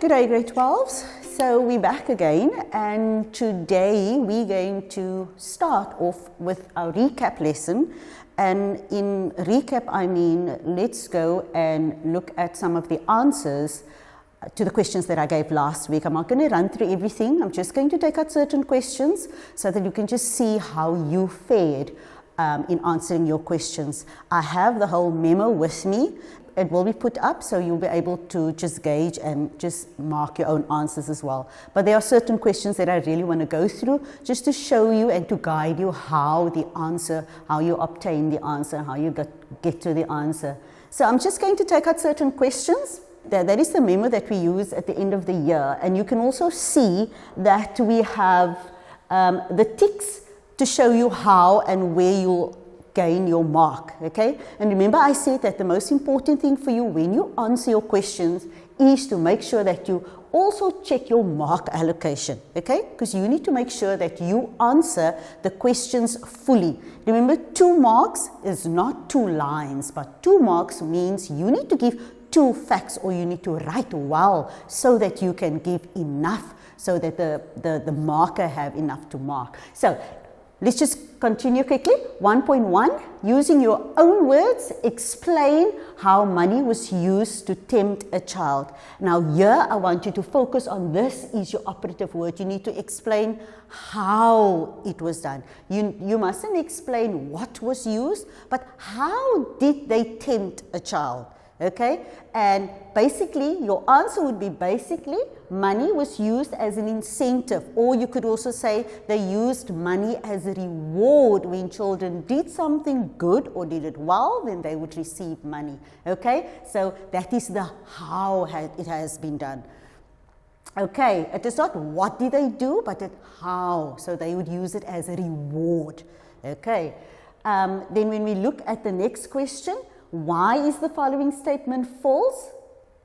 Good day, grade 12s. So we're back again, and today we're going to start off with our recap lesson. And in recap, I mean, let's go and look at some of the answers to the questions that I gave last week. I'm not going to run through everything. I'm just going to take out certain questions so that you can just see how you fared in answering your questions. I have the whole memo with me. It will be put up, so you'll be able to just gauge and just mark your own answers as well. But there are certain questions that I really want to go through just to show you and to guide you how the answer, how you obtain the answer, how you get to the answer. So I'm just going to take out certain questions. That is the memo that we use at the end of the year. And you can also see that we have the ticks to show you how and where you'll gain your mark, okay? And remember, I said that the most important thing for you when you answer your questions is to make sure that you also check your mark allocation, okay? Because you need to make sure that you answer the questions fully. Remember, 2 marks is not 2 lines, but 2 marks means you need to give 2 facts, or you need to write well so that you can give enough, so that the marker have enough to mark. So let's just continue quickly. 1.1, using your own words, explain how money was used to tempt a child. Now here I want you to focus on this is your operative word. You need to explain how it was done. You mustn't explain what was used, but how did they tempt a child? Okay, and basically your answer would be basically money was used as an incentive, or you could also say they used money as a reward. When children did something good or did it well, then they would receive money. Okay, so that is the how it has been done. Okay, it is not what did they do, but how, so they would use it as a reward. Okay, then when we look at the next question, why is the following statement false?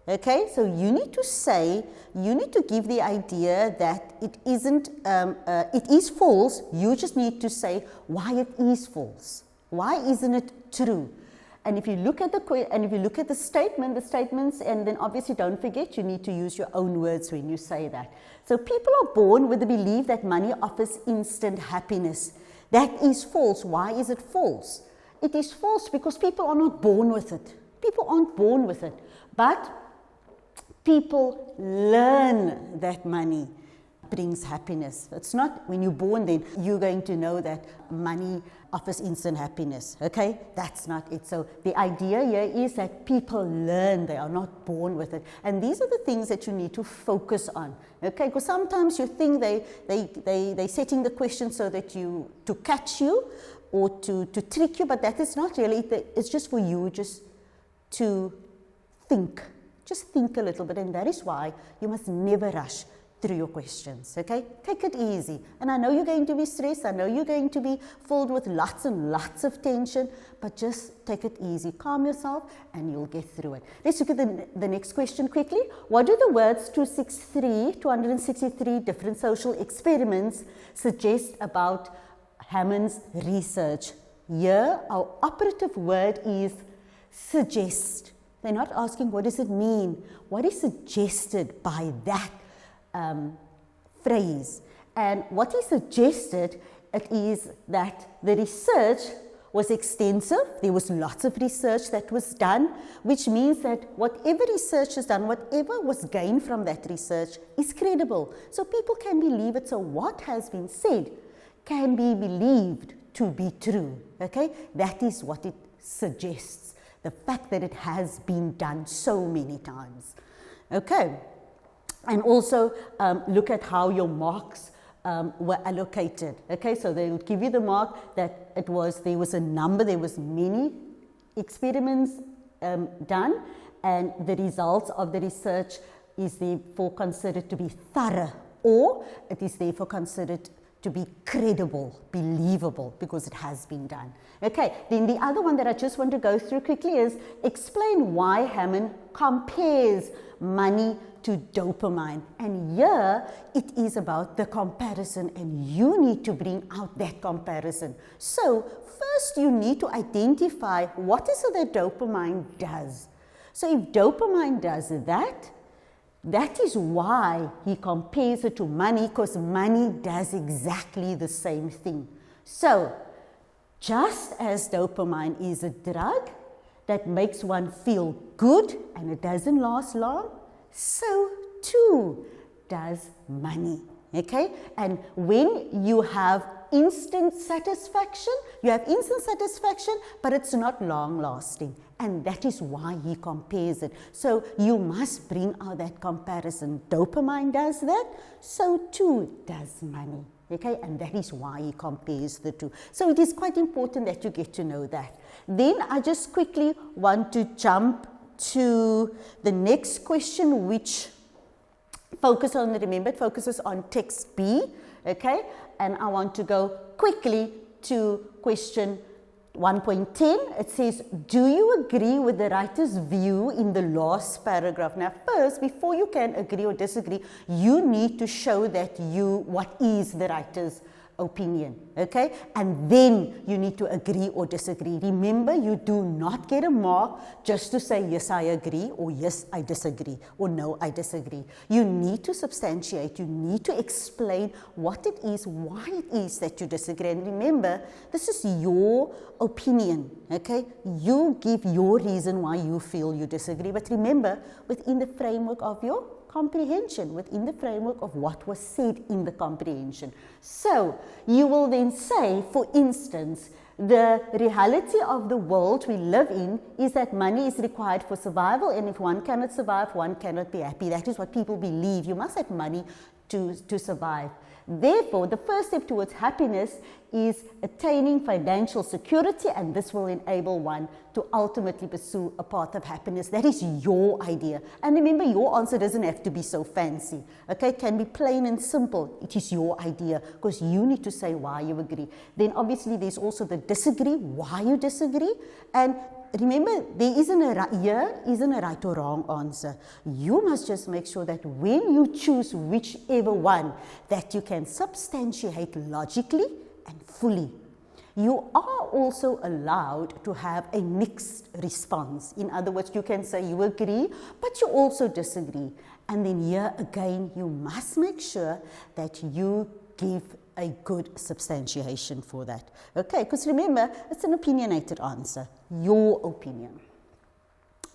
Okay, so you need to give the idea that it isn't, it is false. You just need to say why it is false. Why isn't it true? And if you look at the statements, and then obviously don't forget you need to use your own words when you say that. So people are born with the belief that money offers instant happiness. That is false. Why is it false? It is false because people are not born with it. People aren't born with it. But people learn that money brings happiness. It's not when you're born then you're going to know that money offers instant happiness. Okay? That's not it. So the idea here is that people learn, they are not born with it. And these are the things that you need to focus on. Okay? Because sometimes you think they're setting the question so that to catch you, or to trick you, but that is not really, it's just for you just to think. Just think a little bit, and that is why you must never rush through your questions, okay? Take it easy. And I know you're going to be stressed, I know you're going to be filled with lots and lots of tension, but just take it easy. Calm yourself and you'll get through it. Let's look at the next question quickly. What do the words 263 different social experiments suggest about Hammond's research? Here, our operative word is suggest. They're not asking what does it mean. What is suggested by that phrase? And what is suggested, it is that the research was extensive. There was lots of research that was done, which means that whatever research is done, whatever was gained from that research is credible. So people can believe it. So what has been said can be believed to be true, okay? That is what it suggests, the fact that it has been done so many times, okay? And also look at how your marks were allocated, okay? So they will give you the mark that there was a number, there was many experiments done, and the results of the research is therefore considered to be thorough, or it is therefore considered to be credible, believable, because it has been done. Okay, then the other one that I just want to go through quickly is explain why Hammond compares money to dopamine. And here it is about the comparison, and you need to bring out that comparison. So first you need to identify what is it that dopamine does. So if dopamine does that, That is why he compares it to money, because money does exactly the same thing. So, just as dopamine is a drug that makes one feel good and it doesn't last long, so too does money. Okay? And when you have instant satisfaction, but it's not long lasting. And that is why he compares it. So you must bring out that comparison. Dopamine does that, so too does money. Okay, and that is why he compares the two. So it is quite important that you get to know that. Then I just quickly want to jump to the next question, which focuses on text B. Okay, and I want to go quickly to question 1.10. It says, do you agree with the writer's view in the last paragraph? Now first, before you can agree or disagree, you need to show that what is the writer's opinion, okay? And then you need to agree or disagree. Remember, you do not get a mark just to say, yes, I agree, or yes, I disagree, or no, I disagree. You need to substantiate, you need to explain what it is, why it is that you disagree. And remember, this is your opinion, okay? You give your reason why you feel you disagree, but remember, within the framework of your comprehension, within the framework of what was said in the comprehension. So you will then say, for instance, the reality of the world we live in is that money is required for survival, and if one cannot survive, one cannot be happy. That is what people believe. You must have money to survive. Therefore, the first step towards happiness is attaining financial security, and this will enable one to ultimately pursue a path of happiness. That is your idea. And remember, your answer doesn't have to be so fancy. Okay, it can be plain and simple. It is your idea, because you need to say why you agree. Then obviously there's also the disagree, why you disagree. And remember, there isn't a right or wrong answer. You must just make sure that when you choose whichever one, that you can substantiate logically and fully. You are also allowed to have a mixed response. In other words, you can say you agree, but you also disagree. And then here again, you must make sure that you give a good substantiation for that. Okay, because remember, it's an opinionated answer, your opinion.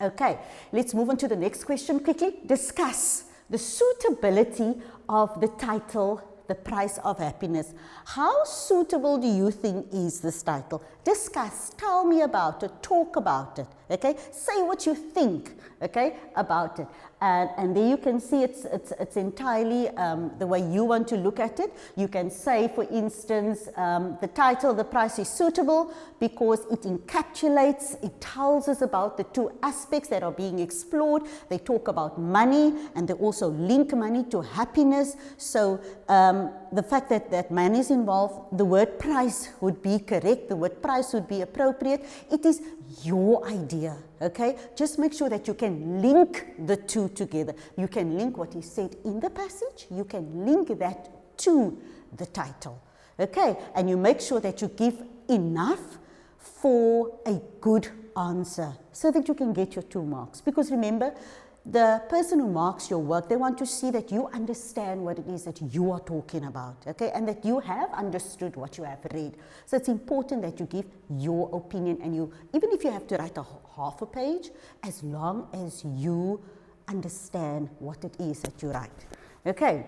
Okay, let's move on to the next question quickly. Discuss the suitability of the title, The Price of Happiness. How suitable do you think is this title? Discuss, tell me about it, talk about it, okay? Say what you think, okay, about it. And there you can see it's entirely the way you want to look at it. You can say, for instance, the title, The Price is suitable because it encapsulates, it tells us about the two aspects that are being explored. They talk about money, and they also link money to happiness. So the fact that money is involved, the word price would be correct, the word price would be appropriate. It is your idea, okay? Just make sure that you can link the two together. You can link what is said in the passage, you can link that to the title, okay? And you make sure that you give enough for a good answer so that you can get your 2 marks. Because remember, the person who marks your work, they want to see that you understand what it is that you are talking about, okay, and that you have understood what you have read. So it's important that you give your opinion, and you, even if you have to write half a page, as long as you understand what it is that you write. Okay,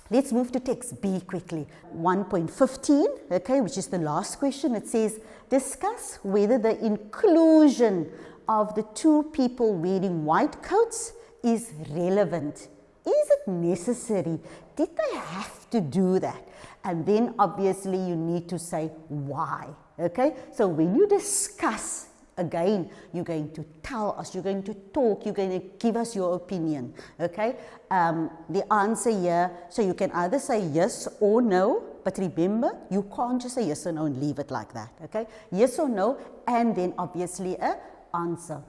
let's move to text B quickly. 1.15, okay, which is the last question. It says, discuss whether the inclusion of the 2 people wearing white coats is relevant. Is it necessary? Did they have to do that? And then obviously you need to say why, okay? So when you discuss, again, you're going to tell us, you're going to talk, you're going to give us your opinion, okay? The answer here, so you can either say yes or no, but remember, you can't just say yes or no and leave it like that, okay? Yes or no, and then obviously a answer,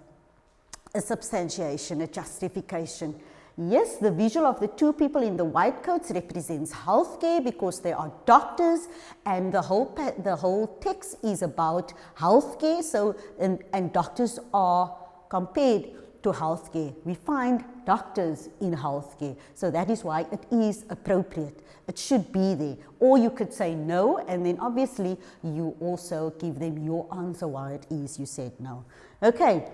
a substantiation, a justification. Yes, the visual of the 2 people in the white coats represents healthcare because they are doctors, and the whole text is about healthcare. So, and doctors are compared to healthcare. We find doctors in healthcare. So that is why it is appropriate. It should be there. Or you could say no, and then obviously you also give them your answer why it is you said no. Okay,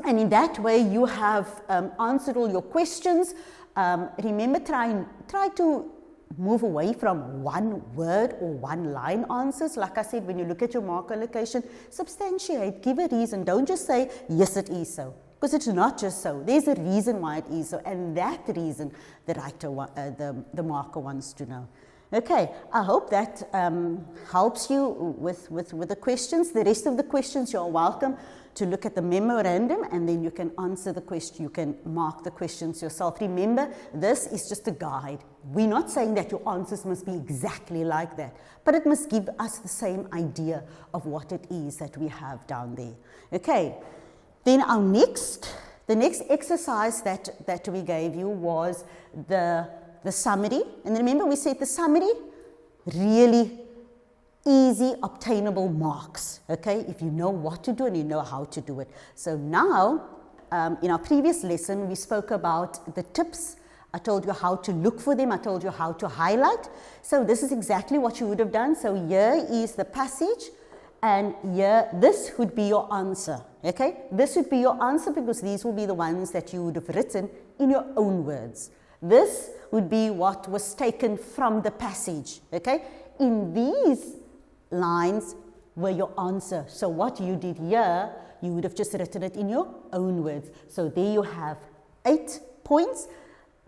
and in that way you have answered all your questions. Remember, try to move away from one word or one line answers. Like I said, when you look at your mark allocation, substantiate, give a reason. Don't just say, yes, it is so. Because it's not just so. There's a reason why it is so. And that reason the writer, the marker wants to know. Okay, I hope that helps you with the questions. The rest of the questions, you're welcome to look at the memorandum, and then you can answer the question, you can mark the questions yourself. Remember, this is just a guide. We're not saying that your answers must be exactly like that, but it must give us the same idea of what it is that we have down there. Okay, then the next exercise that we gave you was the summary. And remember, we said the summary, really easy obtainable marks, okay, if you know what to do and you know how to do it. So now, in our previous lesson, we spoke about the tips. I told you how to look for them. I told you how to highlight. So this is exactly what you would have done. So here is the passage, and here, this would be your answer, okay? This would be your answer because these will be the ones that you would have written in your own words. This would be what was taken from the passage, okay? In these lines were your answer. So what you did here, you would have just written it in your own words. So there you have 8 points.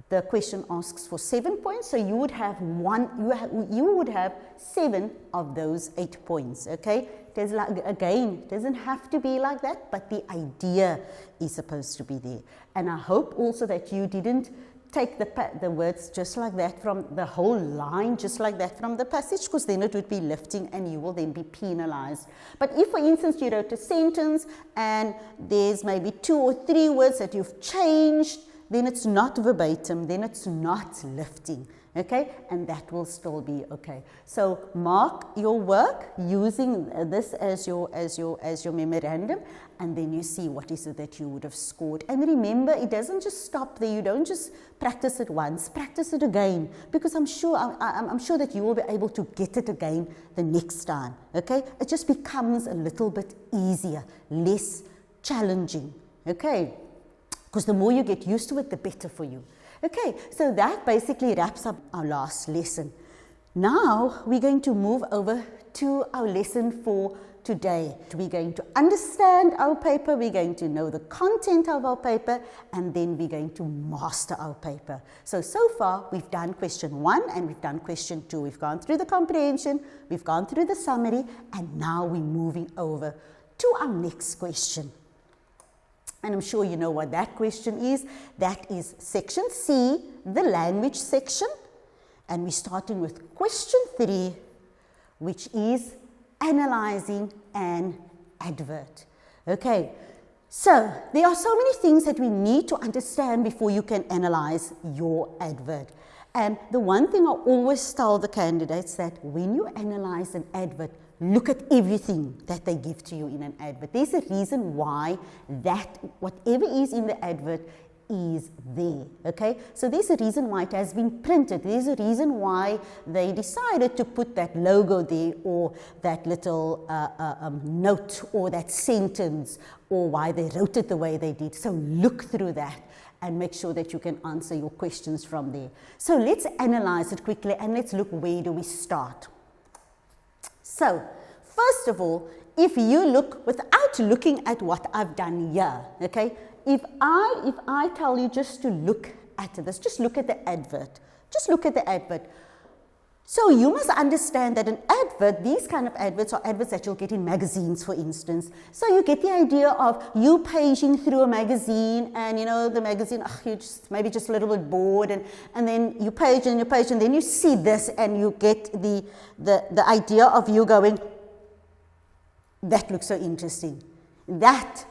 The question asks for 7 points, so you would have you would have 7 of those 8 points. Okay, again, it doesn't have to be like that, but the idea is supposed to be there. And I hope also that you didn't take the words just like that from the whole line, just like that from the passage, because then it would be lifting and you will then be penalized. But if, for instance, you wrote a sentence and there's maybe 2 or 3 words that you've changed, then it's not verbatim, then it's not lifting, okay? And that will still be okay. So mark your work using this as your memorandum, and then you see what is it that you would have scored. And remember, it doesn't just stop there. You don't just practice it once, practice it again, because I'm sure that you will be able to get it again the next time, okay? It just becomes a little bit easier, less challenging, okay? Because the more you get used to it, the better for you. Okay, so that basically wraps up our last lesson. Now we're going to move over to our lesson for today. We're going to understand our paper, we're going to know the content of our paper, and then we're going to master our paper. So far we've done question 1 and we've done question 2. We've gone through the comprehension, we've gone through the summary, and now we're moving over to our next question. And I'm sure you know what that question is. That is section C, the language section. And we're starting with question 3, which is analyzing an advert. Okay, so there are so many things that we need to understand before you can analyze your advert. And the one thing I always tell the candidates that when you analyze an advert, look at everything that they give to you in an advert. There's a reason why that whatever is in the advert is there, okay? So there's a reason why it has been printed. There's a reason why they decided to put that logo there, or that little note, or that sentence, or why they wrote it the way they did. So look through that and make sure that you can answer your questions from there. So let's analyze it quickly, and let's look, where do we start? So, first of all, if you look, without looking at what I've done here, okay, if I tell you just to look at this, just look at the advert, just look at the advert. So you must understand that an advert, these kind of adverts are adverts that you'll get in magazines, for instance. So you get the idea of you paging through a magazine, and you know, the magazine, you're just maybe just a little bit bored, and then you page and you page, and then you see this, and you get the idea of you going, that looks so interesting. That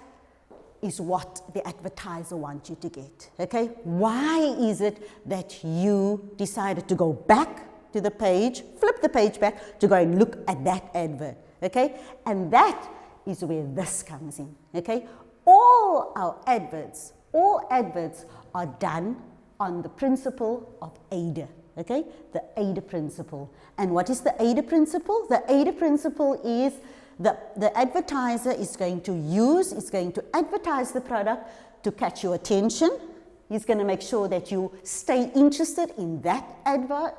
is what the advertiser wants you to get, okay? Why is it that you decided to go back to the page, flip the page back to go and look at that advert, okay? And that is where this comes in, okay? All our adverts All adverts are done on the principle of AIDA, okay? The AIDA principle. And what is the AIDA principle? The AIDA principle is the advertiser is going to advertise the product to catch your attention. He's going to make sure that you stay interested in that advert.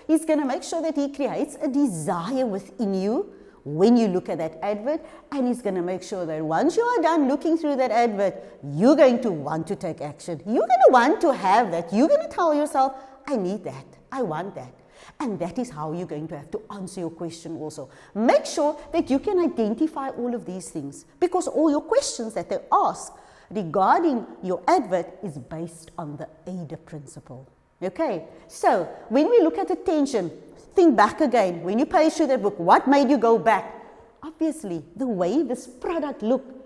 He's going to make sure that he creates a desire within you when you look at that advert, and he's going to make sure that once you are done looking through that advert, you're going to want to take action. You're going to want to have that. You're going to tell yourself, I need that. I want that. And that is how you're going to have to answer your question also. Make sure that you can identify all of these things, because all your questions that they ask regarding your advert is based on the AIDA principle. Okay, so when we look at attention, think back again. When you page through that book, what made you go back? Obviously, the way this product looked.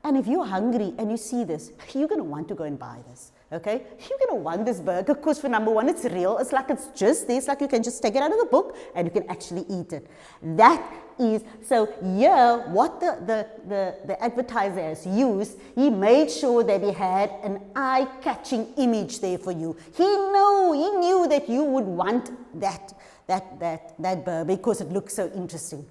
And if you're hungry and you see this, you're going to want to go and buy this. Okay, you're going to want this burger because for number one, it's real. It's like it's just there. It's like you can just take it out of the book and you can actually eat it. That is, so here, what the advertiser has used, he made sure that he had an eye-catching image there for you. He knew that you would want that burger because it looks so interesting.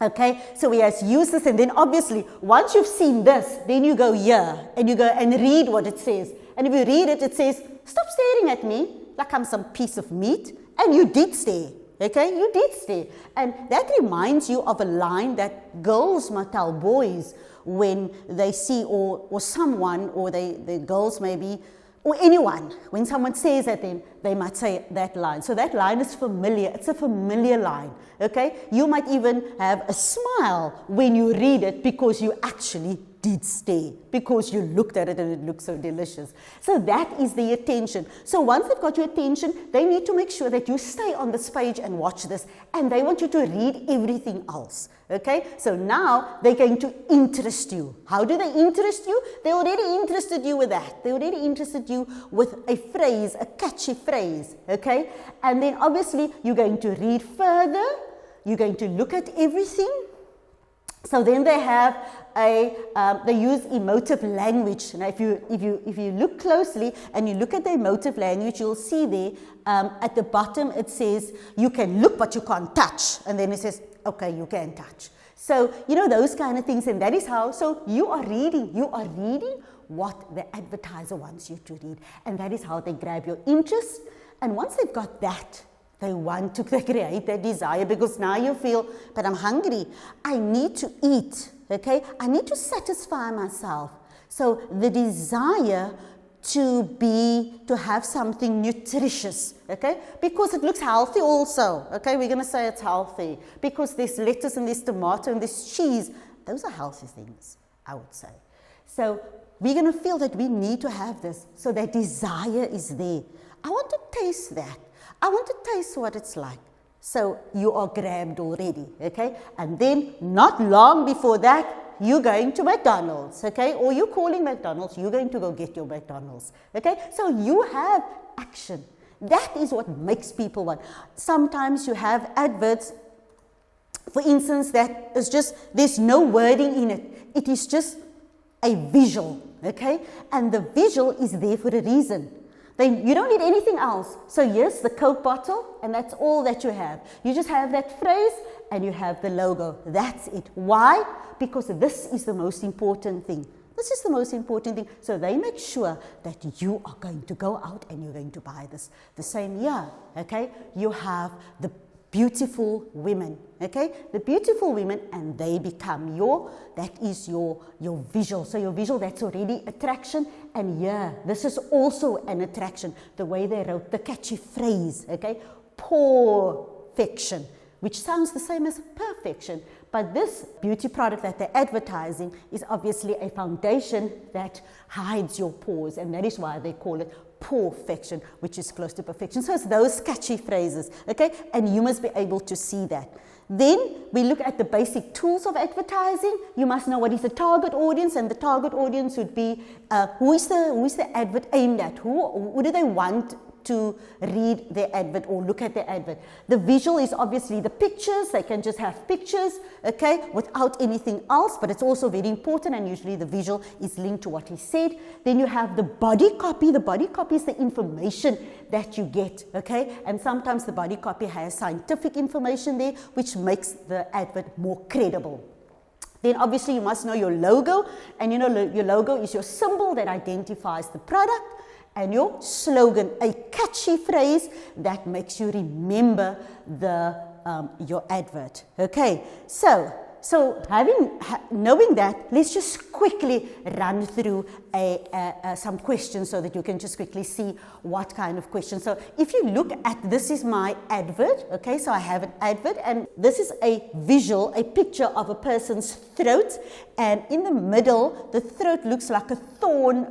Okay, so he has used this, and then obviously, once you've seen this, then you go here, and you go and read what it says. And if you read it, it says, stop staring at me like I'm some piece of meat. And you did stare, okay? You did stare. And that reminds you of a line that girls might tell boys when they see, or someone, or the girls maybe, or anyone, when someone says at them, they might say that line. So that line is familiar. It's a familiar line, okay? You might even have a smile when you read it because you actually did stare, because you looked at it and it looked so delicious. So that is the attention. So once they've got your attention, they need to make sure that you stay on this page and watch this, and they want you to read everything else. Okay, so now they're going to interest you. How do they interest you? They already interested you with that. They already interested you with a phrase, a catchy phrase. Okay, and then obviously you're going to read further. You're going to look at everything. So then they have they use emotive language. Now, if you look closely and you look at the emotive language, you'll see there at the bottom it says you can look but you can't touch, and then it says, okay, you can touch. So you know those kind of things, and that is how. So you are reading what the advertiser wants you to read, and that is how they grab your interest. And once they've got that, they want to create that desire, because now you feel, but I'm hungry. I need to eat, okay? I need to satisfy myself. So the desire to have something nutritious, okay? Because it looks healthy also, okay? We're going to say it's healthy because there's lettuce and there's tomato and there's cheese. Those are healthy things, I would say. So we're going to feel that we need to have this. So that desire is there. I want to taste that. I want to taste what it's like. So you are grabbed already, okay? And then not long before that, you're going to McDonald's, okay? Or you're calling McDonald's, you're going to go get your McDonald's, okay? So you have action. That is what makes people want. Sometimes you have adverts, for instance, that is just, there's no wording in it. It is just a visual, okay? And the visual is there for a reason. Then you don't need anything else. So here's the Coke bottle, and that's all that you have. You just have that phrase, and you have the logo. That's it. Why? Because this is the most important thing. This is the most important thing. So they make sure that you are going to go out and you're going to buy this. The same year, okay? You have the beautiful women, okay? The beautiful women, and they become that is your visual. So your visual, that's already attraction. And yeah, this is also an attraction. The way they wrote the catchy phrase, okay? Perfection, which sounds the same as perfection. But this beauty product that they're advertising is obviously a foundation that hides your pores, and that is why they call it perfection, which is close to perfection. So it's those catchy phrases, okay? And you must be able to see that. Then we look at the basic tools of advertising. You must know what is the target audience, and the target audience would be who is the advert aimed at? Who do they want to read their advert or look at their advert. The visual is obviously the pictures. They can just have pictures, okay, without anything else, but it's also very important, and usually the visual is linked to what he said. Then you have the body copy. The body copy is the information that you get, okay, and sometimes the body copy has scientific information there, which makes the advert more credible. Then obviously you must know your logo, and you know your logo is your symbol that identifies the product, and your slogan, a catchy phrase that makes you remember your advert. Okay, so knowing that, let's just quickly run through some questions so that you can just quickly see what kind of questions. So if you look at, this is my advert, okay, so I have an advert, and this is a visual, a picture of a person's throat, and in the middle, the throat looks like a thorn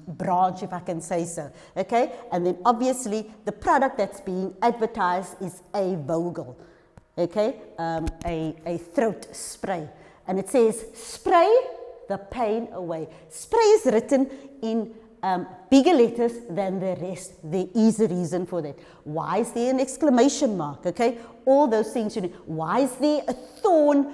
branch, if I can say so, okay, and then obviously the product that's being advertised is a Vogel. Okay, a throat spray, and it says spray the pain away. Spray is written in bigger letters than the rest. There is a reason for that. Why is there an exclamation mark? Okay, all those things you need. Why is there a thorn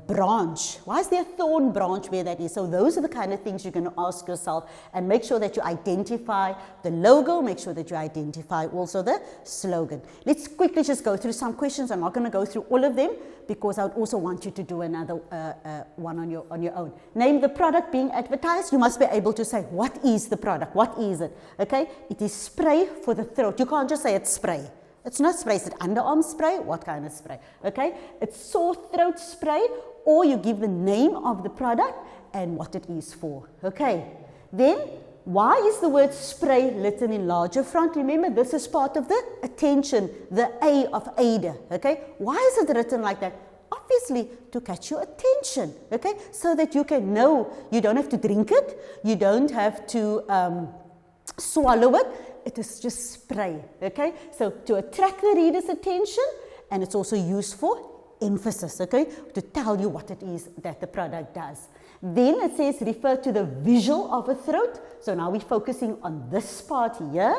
branch? Why is there a thorn branch where that is? So those are the kind of things you're going to ask yourself, and make sure that you identify the logo, make sure that you identify also the slogan. Let's quickly just go through some questions. I'm not going to go through all of them because I would also want you to do another one on your own. Name the product being advertised. You must be able to say, what is the product? What is it? Okay, it is spray for the throat. You can't just say it's spray. It's not spray, it's underarm spray. What kind of spray? Okay, it's sore throat spray, or you give the name of the product and what it is for. Okay, then why is the word spray written in larger font? Remember, this is part of the attention, the A of Ada. Okay, why is it written like that? Obviously to catch your attention. Okay, so that you can know. You don't have to drink it. You don't have to swallow it. It is just spray, okay? So to attract the reader's attention, and it's also used for emphasis, okay? To tell you what it is that the product does. Then it says refer to the visual of a throat. So now we're focusing on this part here.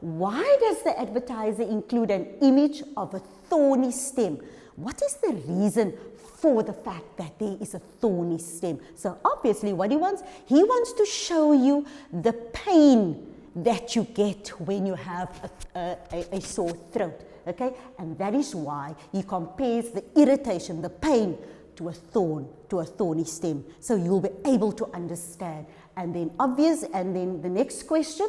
Why does the advertiser include an image of a thorny stem? What is the reason for the fact that there is a thorny stem? So obviously what he wants to show you the pain that you get when you have a sore throat, okay? And that is why he compares the irritation, the pain, to a thorn, to a thorny stem. So you'll be able to understand. And then the next question,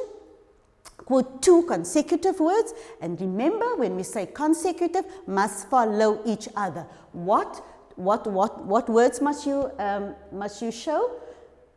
quote 2 consecutive words. And remember, when we say consecutive, must follow each other. What words must you show?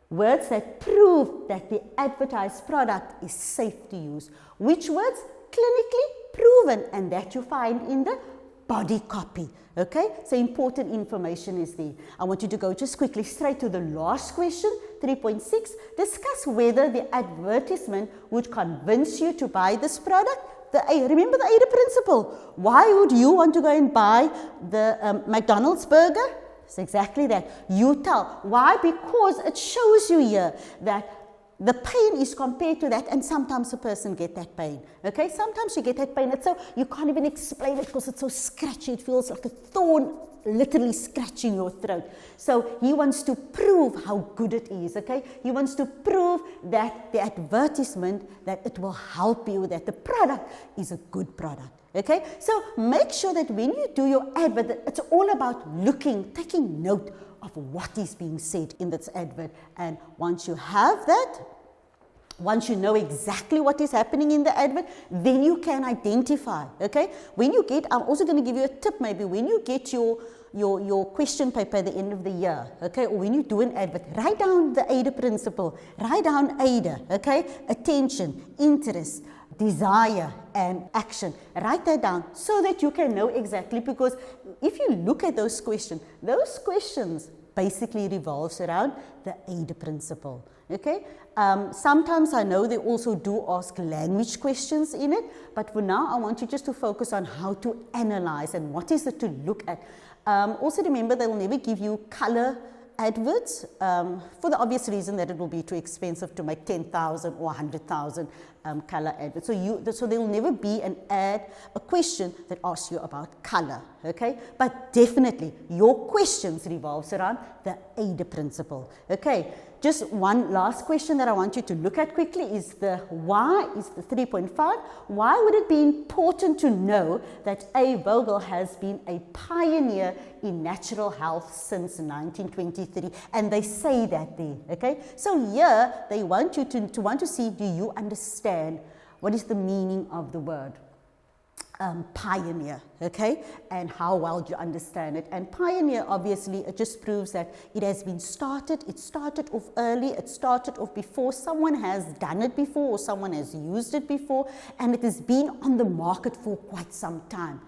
Words that prove that the advertised product is safe to use. Which words? Clinically proven, and that you find in the body copy. Okay, so important information is there. I want you to go just quickly straight to the last question, 3.6. Discuss whether the advertisement would convince you to buy this product. Remember the AIDA principle. Why would you want to go and buy the McDonald's burger? It's exactly that. You tell. Why? Because it shows you here that the pain is compared to that, and sometimes a person gets that pain. Okay, sometimes you get that pain. It's so you can't even explain it because it's so scratchy. It feels like a thorn literally scratching your throat. So he wants to prove how good it is. Okay, he wants to prove that the advertisement, that it will help you, that the product is a good product. Okay, so make sure that when you do your advert, it's all about looking, taking note of what is being said in this advert. And once you have that, once you know exactly what is happening in the advert, then you can identify. Okay, when you get, I'm also going to give you a tip maybe, when you get your question paper at the end of the year, okay, or when you do an advert, write down the AIDA principle, write down AIDA, okay, attention, interest, desire and action. Write that down so that you can know exactly, because if you look at those questions basically revolves around the AIDA principle. Okay, sometimes I know they also do ask language questions in it, but for now I want you just to focus on how to analyze and what is it to look at. Also remember, they will never give you color adverts for the obvious reason that it will be too expensive to make 10,000 or 100,000 color adverts. So there will never be a question that asks you about color, okay? But definitely your questions revolves around the AIDA principle, okay? Just one last question that I want you to look at quickly is the why, is the 3.5. Why would it be important to know that A. Vogel has been a pioneer in natural health since 1923? And they say that there, okay? So here they want you to want to see, do you understand what is the meaning of the word? Pioneer, okay, and how well do you understand it? And pioneer, obviously, it just proves that it has been started, it started off early, it started off before someone has done it before or someone has used it before, and it has been on the market for quite some time,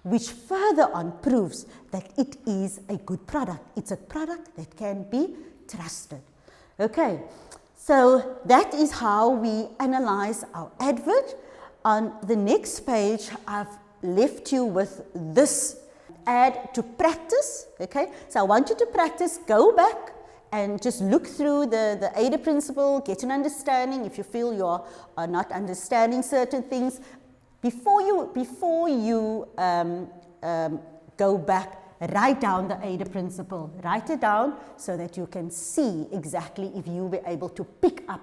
which further on proves that it is a good product. It's a product that can be trusted, okay? So that is how we analyze our advert. On the next page, I've left you with this add to practice, okay? So I want you to practice, go back and just look through the AIDA principle, get an understanding if you feel you are not understanding certain things. Before you go back, write down the AIDA principle. Write it down so that you can see exactly if you were able to pick up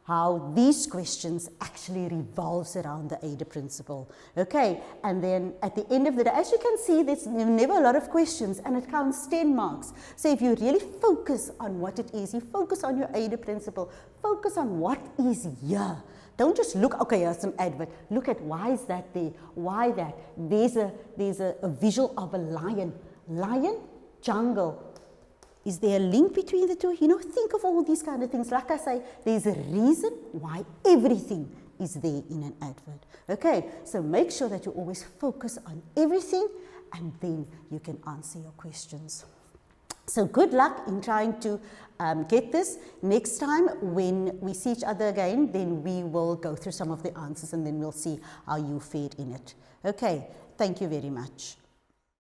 how these questions actually revolves around the AIDA principle, okay? And then at the end of the day, as you can see, there's never a lot of questions and it counts 10 marks. So if you really focus on what it is, you focus on your AIDA principle, focus on what is here. Don't just look, okay, here's some advert. Look at why is that there, why that. There's a visual of a lion. Lion, jungle. Is there a link between the two? You know, think of all these kind of things. Like I say, there's a reason why everything is there in an advert. Okay, so make sure that you always focus on everything and then you can answer your questions. So good luck in trying to get this. Next time when we see each other again, then we will go through some of the answers and then we'll see how you fared in it. Okay, thank you very much.